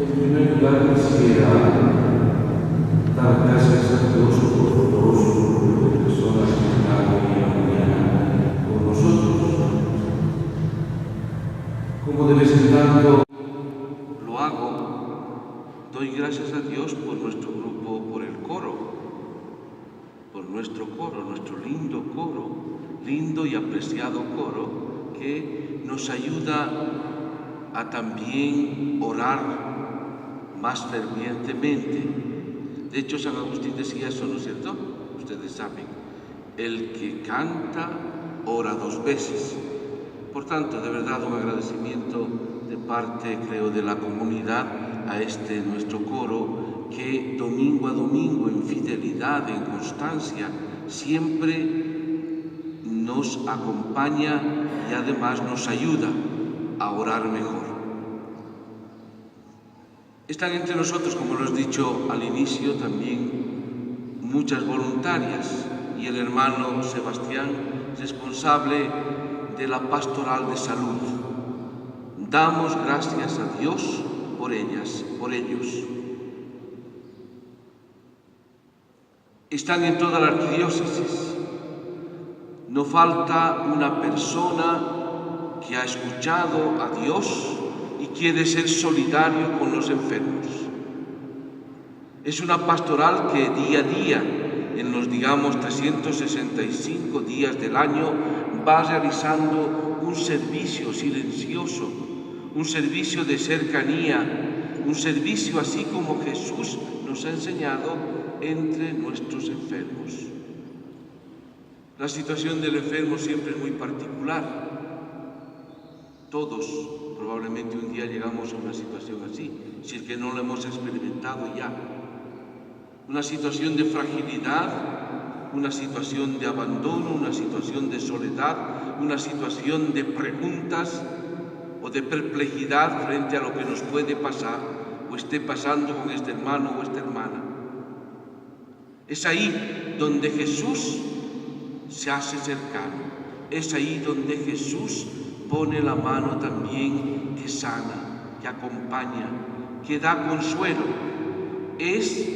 En primer lugar, quisiera dar gracias a Dios por todos los grupos de personas que están hoy en la mañana con nosotros. Como de vez en cuando lo hago, doy gracias a Dios por nuestro grupo, por el coro, por nuestro coro, nuestro lindo coro, lindo y apreciado coro, que nos ayuda a también orar más fervientemente. De hecho, San Agustín decía eso, ¿no es cierto? Ustedes saben, el que canta ora dos veces. Por tanto, de verdad, un agradecimiento de parte, creo, de la comunidad a este nuestro coro, que domingo a domingo, en fidelidad, en constancia, siempre nos acompaña y además nos ayuda a orar mejor. Están entre nosotros, como lo he dicho al inicio, también muchas voluntarias, y el hermano Sebastián, responsable de la pastoral de salud. Damos gracias a Dios por ellas, por ellos. Están en toda la arquidiócesis. No falta una persona que ha escuchado a Dios y quiere ser solidario con los enfermos. Es una pastoral que día a día, en los, 365 días del año, va realizando un servicio silencioso, un servicio de cercanía, un servicio así como Jesús nos ha enseñado entre nuestros enfermos. La situación del enfermo siempre es muy particular. Todos probablemente un día llegamos a una situación así, si es que no lo hemos experimentado ya. Una situación de fragilidad, una situación de abandono, una situación de soledad, una situación de preguntas o de perplejidad frente a lo que nos puede pasar o esté pasando con este hermano o esta hermana. Es ahí donde Jesús se hace cercano, es ahí donde Jesús pone la mano también que sana, que acompaña, que da consuelo. Es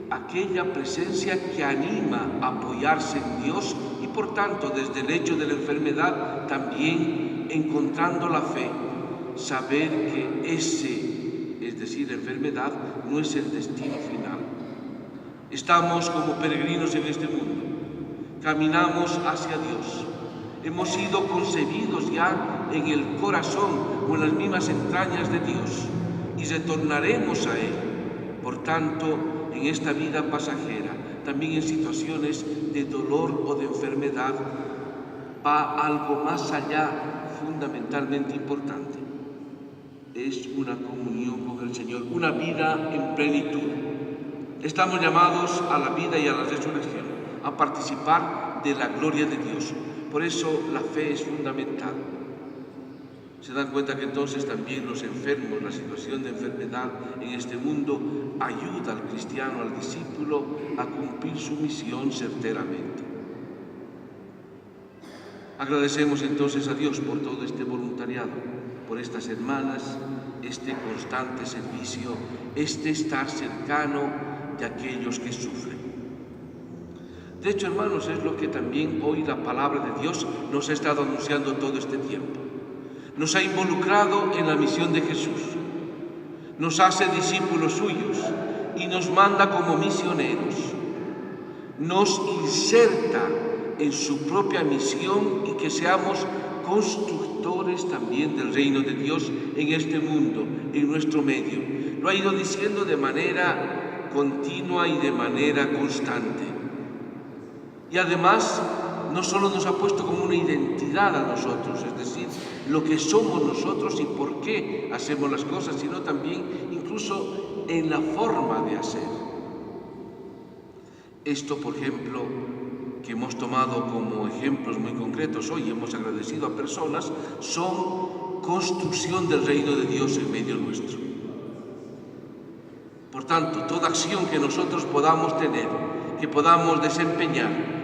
aquella presencia que anima a apoyarse en Dios y por tanto desde el hecho de la enfermedad también encontrando la fe, saber que es decir, la enfermedad no es el destino final. Estamos como peregrinos en este mundo, caminamos hacia Dios. Hemos sido concebidos ya en el corazón o en las mismas entrañas de Dios y retornaremos a Él. Por tanto, en esta vida pasajera, también en situaciones de dolor o de enfermedad, va algo más allá, fundamentalmente importante. Es una comunión con el Señor, una vida en plenitud. Estamos llamados a la vida y a la resurrección, a participar de la gloria de Dios. Por eso la fe es fundamental. Se dan cuenta que entonces también los enfermos, la situación de enfermedad en este mundo ayuda al cristiano, al discípulo, a cumplir su misión certeramente. Agradecemos entonces a Dios por todo este voluntariado, por estas hermanas, este constante servicio, este estar cercano de aquellos que sufren. De hecho, hermanos, es lo que también hoy la palabra de Dios nos ha estado anunciando todo este tiempo. Nos ha involucrado en la misión de Jesús, nos hace discípulos suyos y nos manda como misioneros. Nos inserta en su propia misión y que seamos constructores también del reino de Dios en este mundo, en nuestro medio. Lo ha ido diciendo de manera continua y de manera constante. Y además, no solo nos ha puesto como una identidad a nosotros, es decir, lo que somos nosotros y por qué hacemos las cosas, sino también incluso en la forma de hacer. Esto, por ejemplo, que hemos tomado como ejemplos muy concretos hoy, hemos agradecido a personas, son construcción del reino de Dios en medio nuestro. Por tanto, toda acción que nosotros podamos tener, que podamos desempeñar,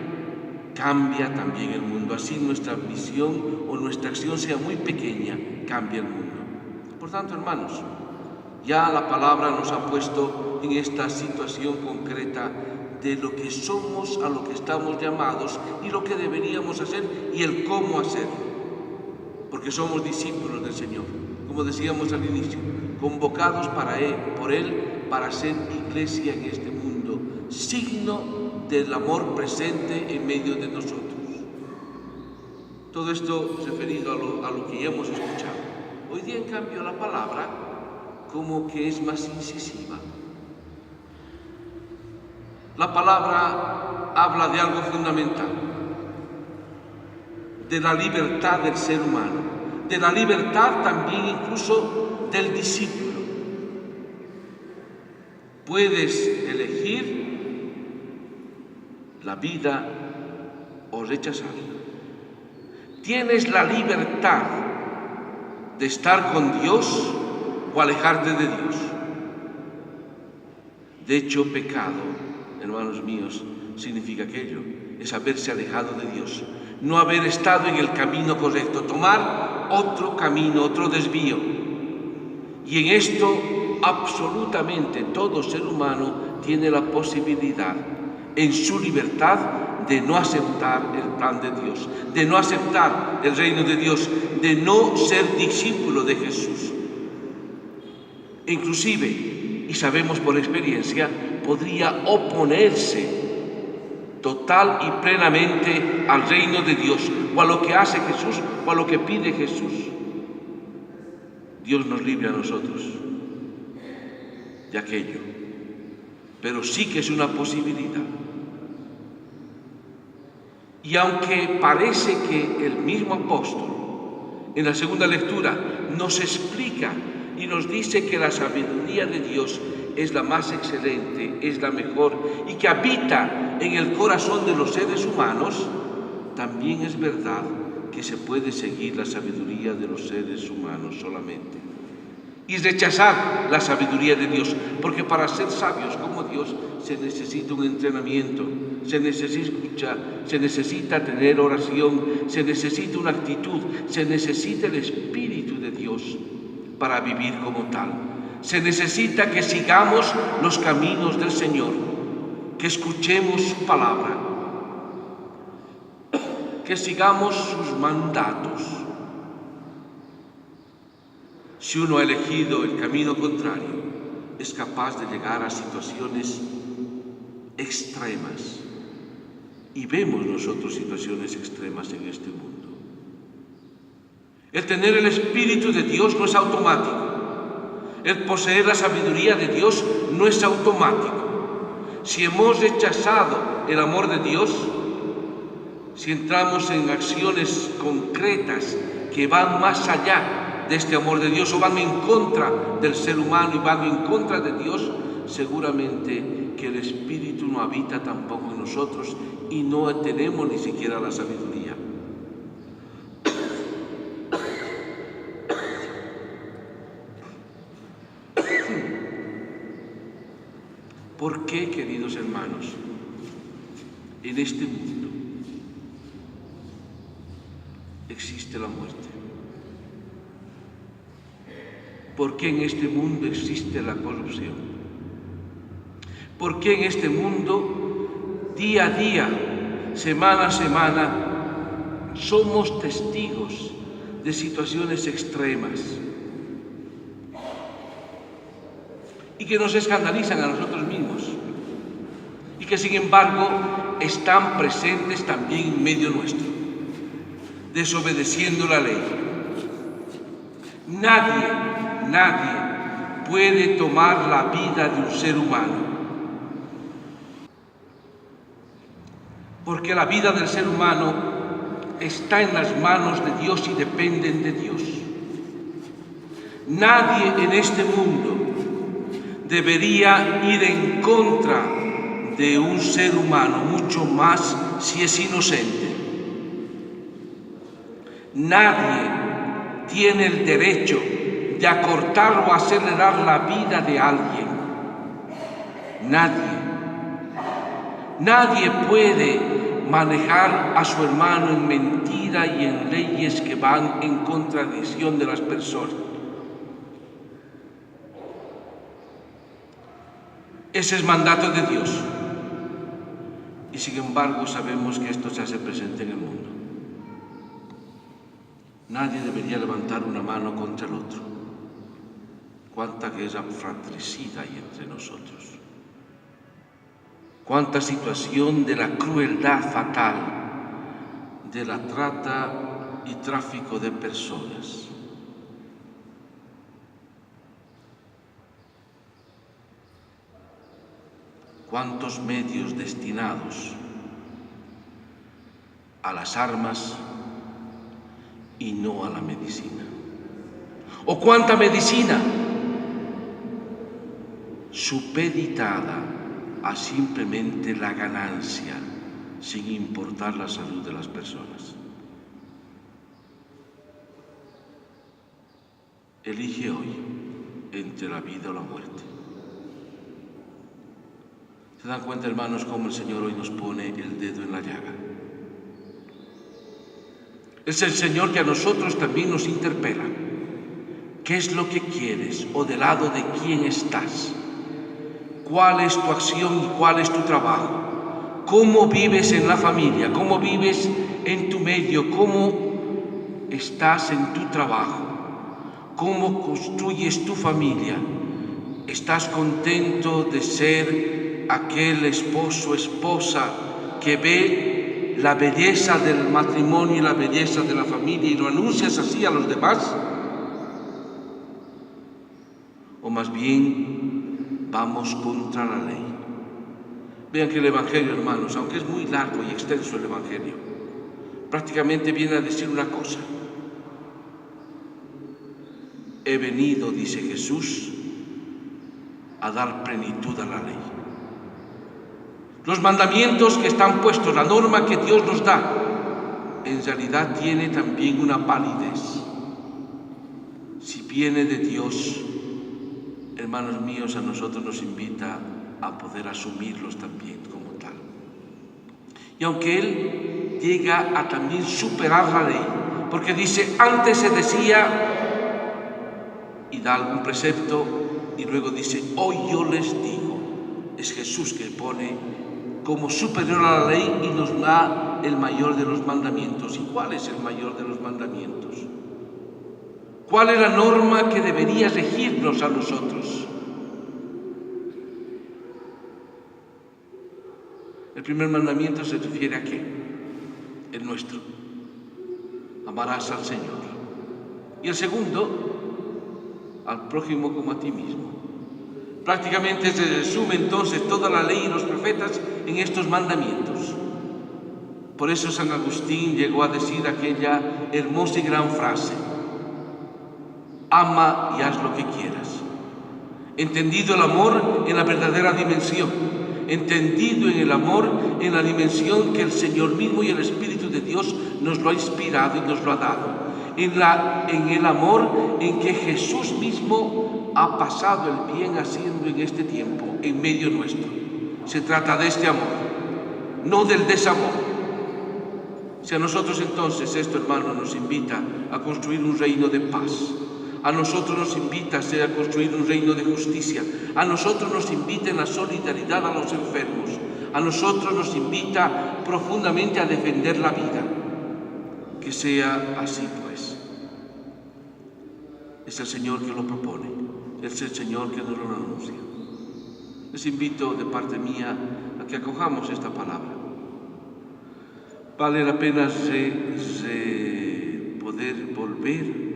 cambia también el mundo. Así nuestra visión o nuestra acción sea muy pequeña, cambia el mundo. Por tanto, hermanos, Ya la palabra nos ha puesto en esta situación concreta de lo que somos, a lo que estamos llamados y lo que deberíamos hacer y el cómo hacerlo. Porque somos discípulos del Señor, como decíamos al inicio, convocados por Él para ser iglesia en este mundo, signo del amor presente en medio de nosotros. Todo esto referido a lo que ya hemos escuchado. Hoy día, en cambio, la palabra como que es más incisiva. La palabra habla de algo fundamental, de la libertad del ser humano, de la libertad también incluso del discípulo. Puedes elegir la vida o rechazarla. Tienes la libertad de estar con Dios o alejarte de Dios. De hecho, pecado, hermanos míos, significa aquello, es haberse alejado de Dios, no haber estado en el camino correcto, tomar otro camino, otro desvío. Y en esto absolutamente todo ser humano tiene la posibilidad, en su libertad, de no aceptar el plan de Dios, de no aceptar el reino de Dios, de no ser discípulo de Jesús. Inclusive, y sabemos por experiencia, podría oponerse total y plenamente al reino de Dios, o a lo que hace Jesús, o a lo que pide Jesús. Dios nos libre a nosotros de aquello, pero sí que es una posibilidad. Y aunque parece que el mismo apóstol, en la segunda lectura, nos explica y nos dice que la sabiduría de Dios es la más excelente, es la mejor, y que habita en el corazón de los seres humanos, también es verdad que se puede seguir la sabiduría de los seres humanos solamente y rechazar la sabiduría de Dios, porque para ser sabios como Dios se necesita un entrenamiento, se necesita tener oración, se necesita una actitud, se necesita el Espíritu de Dios para vivir como tal. Se necesita que sigamos los caminos del Señor, que escuchemos su palabra, que sigamos sus mandatos. Si uno ha elegido el camino contrario, es capaz de llegar a situaciones extremas. Y vemos nosotros situaciones extremas en este mundo. El tener el Espíritu de Dios no es automático. El poseer la sabiduría de Dios no es automático. Si hemos rechazado el amor de Dios, si entramos en acciones concretas que van más allá de este amor de Dios o van en contra del ser humano y van en contra de Dios, seguramente que el Espíritu no habita tampoco en nosotros y no tenemos ni siquiera la sabiduría. ¿Por qué, queridos hermanos, en este mundo existe la muerte? ¿Por qué en este mundo existe la corrupción? ¿Por qué en este mundo, día a día, semana a semana, somos testigos de situaciones extremas y que nos escandalizan a nosotros mismos y que sin embargo están presentes también en medio nuestro, desobedeciendo la ley? Nadie puede tomar la vida de un ser humano, porque la vida del ser humano está en las manos de Dios y dependen de Dios. Nadie en este mundo debería ir en contra de un ser humano, mucho más si es inocente. Nadie tiene el derecho de acortar o acelerar la vida de alguien. Nadie puede manejar a su hermano en mentira y en leyes que van en contradicción de las personas. Ese es mandato de Dios. Y sin embargo sabemos que esto se hace presente en el mundo. Nadie debería levantar una mano contra el otro. Cuánta guerra fratricida hay entre nosotros. Cuánta situación de la crueldad fatal, de la trata y tráfico de personas. Cuántos medios destinados a las armas y no a la medicina. O cuánta medicina supeditada a simplemente la ganancia, sin importar la salud de las personas. Elige hoy entre la vida o la muerte. ¿Se dan cuenta, hermanos, cómo el Señor hoy nos pone el dedo en la llaga? Es el Señor que a nosotros también nos interpela. ¿Qué es lo que quieres o del lado de quién estás? ¿Cuál es tu acción y cuál es tu trabajo? ¿Cómo vives en la familia? ¿Cómo vives en tu medio? ¿Cómo estás en tu trabajo? ¿Cómo construyes tu familia? ¿Estás contento de ser aquel esposo o esposa que ve la belleza del matrimonio y la belleza de la familia y lo anuncias así a los demás? ¿O más bien vamos contra la ley? Vean que el Evangelio, hermanos, aunque es muy largo y extenso el Evangelio, prácticamente viene a decir una cosa. He venido, dice Jesús, a dar plenitud a la ley. Los mandamientos que están puestos, la norma que Dios nos da, en realidad tiene también una validez. Si viene de Dios, hermanos míos, a nosotros nos invita a poder asumirlos también como tal. Y aunque Él llega a también superar la ley, porque dice, antes se decía, y da algún precepto, y luego dice, hoy yo les digo. Es Jesús que pone como superior a la ley y nos da el mayor de los mandamientos. ¿Y cuál es el mayor de los mandamientos? ¿Cuál es la norma que debería regirnos a nosotros? El primer mandamiento se refiere a ¿qué? El nuestro. Amarás al Señor. Y el segundo, al prójimo como a ti mismo. Prácticamente se resume entonces toda la ley y los profetas en estos mandamientos. Por eso San Agustín llegó a decir aquella hermosa y gran frase: ama y haz lo que quieras. Entendido el amor en la verdadera dimensión, entendido en el amor en la dimensión que el Señor mismo y el Espíritu de Dios nos lo ha inspirado y nos lo ha dado. En el amor en que Jesús mismo ha pasado el bien haciendo en este tiempo, en medio nuestro. Se trata de este amor, no del desamor. Si a nosotros entonces esto, hermano, nos invita a construir un reino de paz, a nosotros nos invita a construir un reino de justicia, a nosotros nos invita en la solidaridad a los enfermos, a nosotros nos invita profundamente a defender la vida. Que sea así, pues. Es el Señor que lo propone, es el Señor que nos lo anuncia. Les invito de parte mía a que acojamos esta palabra. Vale la pena poder volver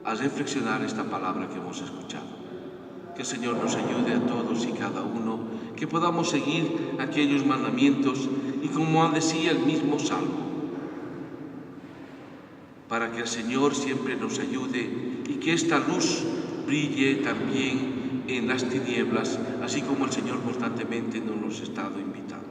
a reflexionar esta palabra que hemos escuchado. Que el Señor nos ayude a todos y cada uno, que podamos seguir aquellos mandamientos y como decía el mismo Salmo, para que el Señor siempre nos ayude y que esta luz brille también en las tinieblas, así como el Señor constantemente nos ha estado invitando.